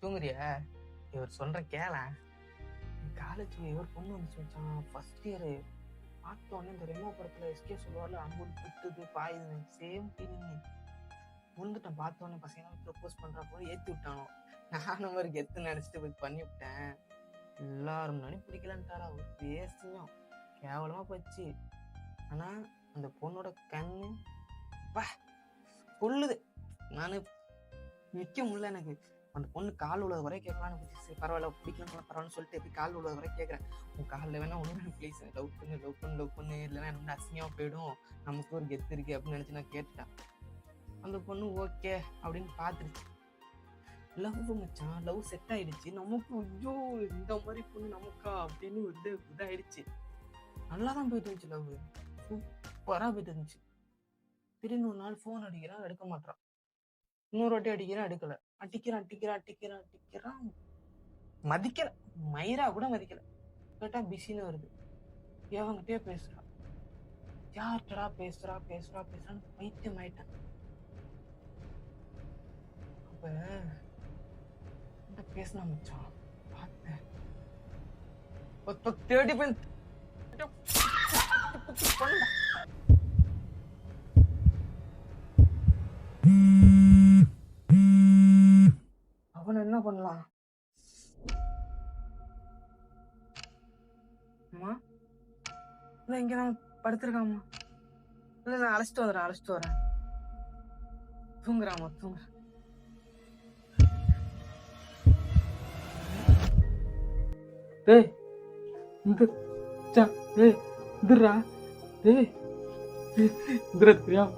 தூங்குறியா? இவர் சொல்ற கேள. காலேஜ்ல இவர் பொண்ணு வந்துச்சு மச்சான். ஃபர்ஸ்ட் இயர் பார்த்தோன்னே இந்த ரெமோ படத்துல எஸ்கே சொல்லுவார்ல, அம்புல் குத்துது பாயுதுன்னு சேம் ஃபீலிங். விழுந்துட்டேன் பார்த்தோன்னே. பசங்க ப்ரப்போஸ் பண்றப்போ ஏற்றி விட்டானோ. நானும் ஒரு கெத்து நினைச்சிட்டு போய் பண்ணி விட்டேன். எல்லாரும் முன்னாடி பிடிக்கலன்ட்டாரா. ஒரு பேசியும் கேவலமா போச்சு. ஆனா அந்த பொண்ணோட கண்ணு கொள்ளுது. நானு நிக்க முடியல. எனக்கு அந்த பொண்ணு கால் உள்ளது வரை கேட்கலான்னு சரி பரவாயில்ல பிடிக்கணும் பரவாயில்ல சொல்லிட்டு எப்படி கால் உள்ளது வரை கேட்கறேன். உன் காலில் வேணா ஒன்று ப்ளீஸ் லவ் பண்ணு இல்லைன்னா எனக்கு அசிங்கமா போயிடும், நமக்கு ஒரு கெத்து இருக்கு அப்படின்னு நினைச்சு நான் கேட்டுட்டேன். அந்த பொண்ணு ஓகே அப்படின்னு பார்த்துருச்சு. லவ் மச்சான், லவ் செட் ஆயிடுச்சு நமக்கு. ஐயோ இந்த மாதிரி பொண்ணு நமக்கா அப்படின்னு ஒரு இதாயிடுச்சு. நல்லா தான் போயிட்டு இருந்துச்சு, லவ் சூப்பரா போயிட்டு இருந்துச்சு. திடீர்னு ஒரு நாள் ஃபோன் அடிக்கிறான், எடுக்க மாட்டான். இன்னொரு வாட்டி அடிக்கிறான், எடுக்கல. அடிக்கிறான் மதிக்கல. மயிரா கூட மதிக்கல. கேட்டா பிஸின்னு வருது. எவங்கிட்டே பேசுறான். யார்கிட்டடா பேசுறான்னு பைத்தியம் ஆயிட்டேன். அப்ப பேசினா மச்சான் பார்த்தேன். தேடி போய் அவனை என்ன பண்ணலாம்? அம்மா இல்லை இங்க நான் படுத்திருக்காம்மா. இல்லை நான் அழைச்சிட்டு வரேன். தூங்குறாம்மா தூங்குற. டேய் இதுரா டேய் இதுரா தெரியாம